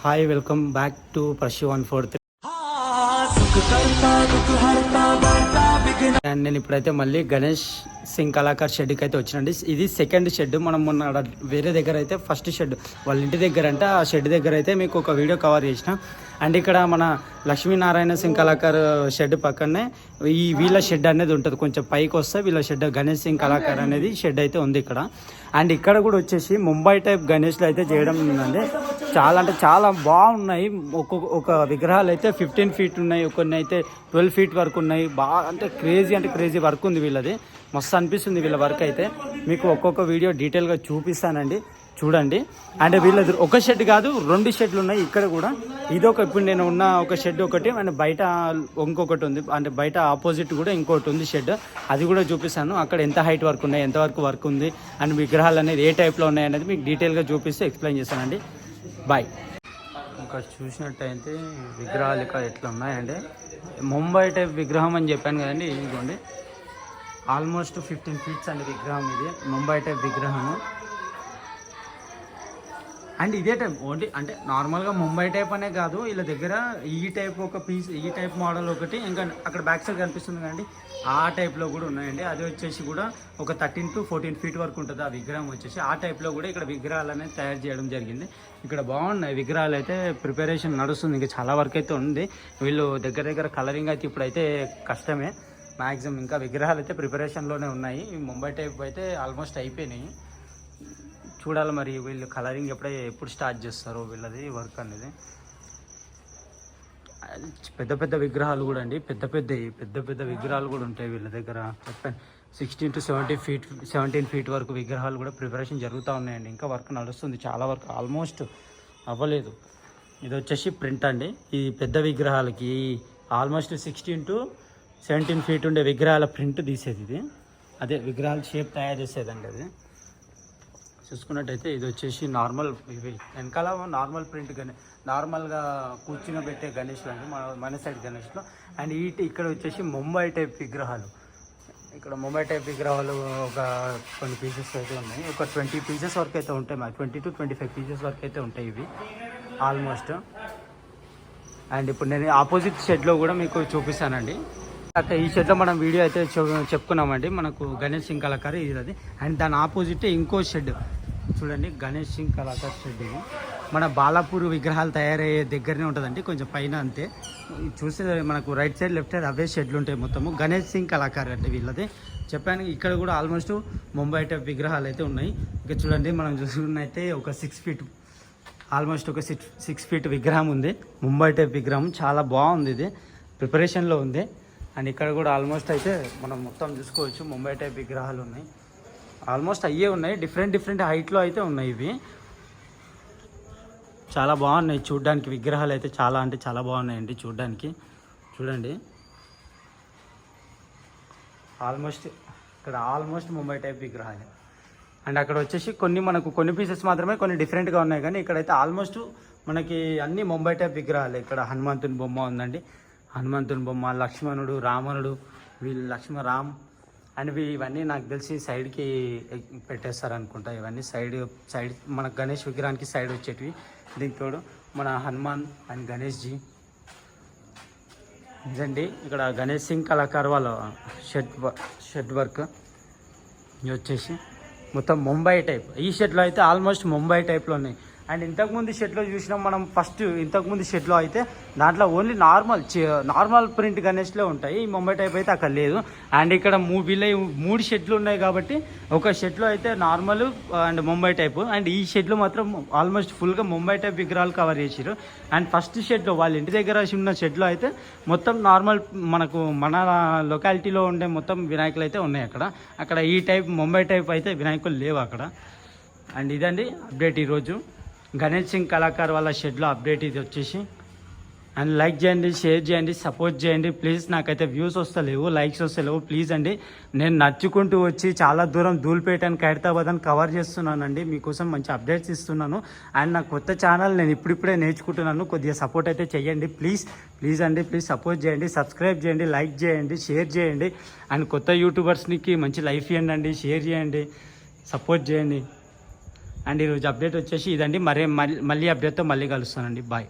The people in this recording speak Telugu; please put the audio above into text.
Hi welcome back to Prashi 143 and నేను ఇప్పుడైతే మళ్ళీ గణేష్ సింగ్ కళాకార్ షెడ్కి అయితే వచ్చినండి. ఇది సెకండ్ షెడ్. మనం మొన్న వేరే దగ్గర అయితే ఫస్ట్ షెడ్ వాళ్ళ ఇంటి దగ్గర అంటే ఆ షెడ్ దగ్గర అయితే మీకు ఒక వీడియో కవర్ చేసిన. అండ్ ఇక్కడ మన లక్ష్మీనారాయణ సింగ్ కళాకార్ షెడ్ పక్కనే ఈ వీళ్ళ షెడ్ అనేది ఉంటుంది. కొంచెం పైకి వస్తే వీళ్ళ షెడ్ గణేష్ సింగ్ కళాకార్ అనేది షెడ్ అయితే ఉంది ఇక్కడ. అండ్ ఇక్కడ కూడా వచ్చేసి ముంబై టైప్ గణేష్లు అయితే చేయడం ఉందండి. చాలా అంటే చాలా బాగున్నాయి. ఒక విగ్రహాలు అయితే 15 feet ఉన్నాయి, కొన్ని అయితే 12 feet వరకు ఉన్నాయి. బాగా అంటే క్రేజీ వర్క్ ఉంది వీళ్ళది. మస్తు అనిపిస్తుంది వీళ్ళ వర్క్ అయితే. మీకు ఒక్కొక్క వీడియో డీటెయిల్గా చూపిస్తానండి, చూడండి. అండ్ వీళ్ళది ఒక షెడ్ కాదు, 2 షెడ్లు ఉన్నాయి ఇక్కడ కూడా. ఇదొక ఇప్పుడు నేను ఉన్న ఒక షెడ్ ఒకటి, అండ్ బయట ఇంకొకటి ఉంది. అంటే బయట ఆపోజిట్ కూడా ఇంకోటి ఉంది షెడ్, అది కూడా చూపిస్తాను. అక్కడ ఎంత హైట్ వరకు ఉన్నాయి, ఎంతవరకు వర్క్ ఉంది, అండ్ విగ్రహాలు అనేది ఏ టైప్లో ఉన్నాయి అనేది మీకు డీటెయిల్గా చూపిస్తే ఎక్స్ప్లెయిన్ చేస్తానండి. బాయ్. ఇక్కడ చూసినట్టయితే విగ్రహాలు ఇక్కడ ఎట్లా ఉన్నాయండి. ముంబై టైప్ విగ్రహం అని చెప్పాను కదండి. ఇదిగోండి ఆల్మోస్ట్ 15 feet అండి విగ్రహం. ఇది ముంబై టైప్ విగ్రహము. అండ్ ఇదే టైప్ ఓన్లీ అంటే నార్మల్గా ముంబై టైప్ అనే కాదు, వీళ్ళ దగ్గర ఈ టైప్ ఒక పీస్, ఈ టైప్ మోడల్ ఒకటి, ఇంకా అక్కడ బ్యాక్ సైడ్ కనిపిస్తుంది కదండి, ఆ టైప్లో కూడా ఉన్నాయండి. అది వచ్చేసి కూడా ఒక 13 to 14 feet వరకు ఉంటుంది ఆ విగ్రహం వచ్చేసి. ఆ టైప్లో కూడా ఇక్కడ విగ్రహాలు అనేది తయారు చేయడం జరిగింది. ఇక్కడ బాగున్నాయి విగ్రహాలు అయితే. ప్రిపరేషన్ నడుస్తుంది, ఇంకా చాలా వరకు అయితే ఉంది. వీళ్ళు దగ్గర కలరింగ్ అయితే ఇప్పుడైతే కష్టమే మ్యాక్సిమం. ఇంకా విగ్రహాలు అయితే ప్రిపరేషన్లోనే ఉన్నాయి. ముంబై టైప్ అయితే ఆల్మోస్ట్ అయిపోయినాయి. చూడాలి మరి వీళ్ళు కలరింగ్ ఎప్పుడు స్టార్ట్ చేస్తారో వీళ్ళది వర్క్ అనేది. పెద్ద విగ్రహాలు కూడా అండి, పెద్ద విగ్రహాలు కూడా ఉంటాయి వీళ్ళ దగ్గర. చెప్పండి 16 to 17 feet వరకు విగ్రహాలు కూడా ప్రిపరేషన్ జరుగుతూ ఉన్నాయండి. ఇంకా వర్క్ నడుస్తుంది, చాలా వర్క్ ఆల్మోస్ట్ అవ్వలేదు. ఇది వచ్చేసి ప్రింట్ అండి. ఈ పెద్ద విగ్రహాలకి ఆల్మోస్ట్ 16 to 17 feet ఉండే విగ్రహాల ప్రింట్ తీసేది ఇది. అదే విగ్రహాల షేప్ తయారు చేసేదండి అది. చూసుకున్నట్టయితే ఇది వచ్చేసి నార్మల్, ఇవి వెనకాల నార్మల్ ప్రింట్ నార్మల్గా కూర్చుని పెట్టే గణేష్లు అండి మన సైడ్ గణేష్లో. అండ్ ఇక్కడ వచ్చేసి ముంబై టైప్ విగ్రహాలు. ఇక్కడ ముంబై టైప్ విగ్రహాలు ఒక కొన్ని పీసెస్ అయితే ఉన్నాయి. ఒక 20 pieces వరకు అయితే ఉంటాయి, మాకు 20 to 25 pieces వరకు అయితే ఉంటాయి ఇవి ఆల్మోస్ట్. అండ్ ఇప్పుడు నేను ఆపోజిట్ షెడ్లో కూడా మీకు చూపిస్తానండి. అక్కడ ఈ షెడ్లో మనం వీడియో అయితే చెప్పుకున్నామండి. మనకు గణేష్ సింగ్ కళాకార్ ఇది అది. అండ్ దాని ఆపోజిట్ ఇంకో షెడ్ చూడండి, గణేష్ సింగ్ కళాకార్ షెడ్. ఇది మన బాలాపూర్ విగ్రహాలు తయారయ్యే దగ్గరనే ఉంటుందండి, కొంచెం పైన అంతే. చూస్తే మనకు రైట్ సైడ్ లెఫ్ట్ సైడ్ అవే షెడ్లు ఉంటాయి మొత్తము. గణేష్ సింగ్ కళాకార్ అంటే వీళ్ళది చెప్పాను. ఇక్కడ కూడా ఆల్మోస్ట్ ముంబై టైప్ విగ్రహాలు అయితే ఉన్నాయి. ఇక చూడండి మనం చూసుకున్నైతే ఒక 6 feet, ఆల్మోస్ట్ ఒక 6 feet విగ్రహం ఉంది, ముంబై టైప్ విగ్రహం. చాలా బాగుంది, ఇది ప్రిపరేషన్లో ఉంది. అండ్ ఇక్కడ కూడా ఆల్మోస్ట్ అయితే మనం మొత్తం చూసుకోవచ్చు ముంబై టైప్ విగ్రహాలు ఉన్నాయి. ఆల్మోస్ట్ అయ్యే ఉన్నాయి, డిఫరెంట్ హైట్లో అయితే ఉన్నాయి. ఇవి చాలా బాగున్నాయి చూడడానికి. విగ్రహాలు అయితే చాలా అంటే చాలా బాగున్నాయండి చూడడానికి. చూడండి ఆల్మోస్ట్ ముంబై టైప్ విగ్రహాలు. అండ్ అక్కడ వచ్చేసి కొన్ని పీసెస్ మాత్రమే కొన్ని డిఫరెంట్గా ఉన్నాయి, కానీ ఇక్కడైతే ఆల్మోస్ట్ మనకి అన్ని ముంబై టైప్ విగ్రహాలు. ఇక్కడ హనుమంతుని బొమ్మ ఉందండి, హనుమంతుని బొమ్మ, లక్ష్మణుడు, రామునుడు, వీళ్ళు రామ్. అండ్ ఇవన్నీ నాకు తెలిసి సైడ్కి పెట్టేస్తారు అనుకుంటా. ఇవన్నీ సైడ్ మన గణేష్ విగ్రహానికి సైడ్ వచ్చేటివి. దీంతో మన హనుమాన్ అండ్ గణేష్ జీ ఇదండి. ఇక్కడ గణేష్ సింగ్ కళాకార్ వాళ్ళ షెడ్ వర్క్. ఇది వచ్చేసి మొత్తం ముంబై టైప్. ఈ షెడ్లో అయితే ఆల్మోస్ట్ ముంబై టైప్లో ఉన్నాయి. అండ్ ఇంతకుముందు షెడ్లో చూసినాం మనం. ఇంతకుముందు షెడ్లో అయితే దాంట్లో ఓన్లీ నార్మల్ ప్రింట్ గణేష్లో ఉంటాయి. ఈ ముంబై టైప్ అయితే అక్కడ లేదు. అండ్ ఇక్కడ 3 షెడ్లు ఉన్నాయి కాబట్టి ఒక షెడ్లో అయితే normal and Mumbai type. And ఈ షెడ్లో మాత్రం ఆల్మోస్ట్ ఫుల్గా ముంబై టైప్ విగ్రహాలు కవర్ చేసారు. అండ్ ఫస్ట్ షెడ్లో వాళ్ళ ఇంటి దగ్గర ఉన్న షెడ్లో అయితే మొత్తం నార్మల్ మన లొకాలిటీలో ఉండే మొత్తం వినాయకులు అయితే ఉన్నాయి అక్కడ ఈ టైప్ ముంబై టైప్ అయితే వినాయకులు లేవు అక్కడ. అండ్ ఇదండి అప్డేట్ ఈరోజు గణేష్ సింగ్ కళాకార్ వాళ్ళ షెడ్లో అప్డేట్ ఇది వచ్చేసి. అండ్ లైక్ చేయండి, షేర్ చేయండి, సపోర్ట్ చేయండి ప్లీజ్. నాకైతే వ్యూస్ వస్తలేవు, లైక్స్ వస్తలేవు ప్లీజ్ అండి. నేను నడుచుకుంటూ వచ్చి చాలా దూరం ధూల్పేట అని ఖైరతాబాద్ అని కవర్ చేస్తున్నానండి. మీకోసం మంచి అప్డేట్స్ ఇస్తున్నాను. అండ్ నా కొత్త ఛానల్ నేను ఇప్పుడిప్పుడే నేర్చుకుంటున్నాను. కొద్దిగా సపోర్ట్ అయితే చేయండి ప్లీజ్ అండి. ప్లీజ్ సపోర్ట్ చేయండి, సబ్స్క్రైబ్ చేయండి, లైక్ చేయండి, షేర్ చేయండి. అండ్ కొత్త యూట్యూబర్స్కి మంచి లైఫ్ ఇవ్వండి, షేర్ చేయండి, సపోర్ట్ చేయండి. అండ్ ఈరోజు అప్డేట్ వచ్చేసి ఇదండి. మళ్ళీ అప్డేట్తో మళ్ళీ కలుస్తానండి. బాయ్.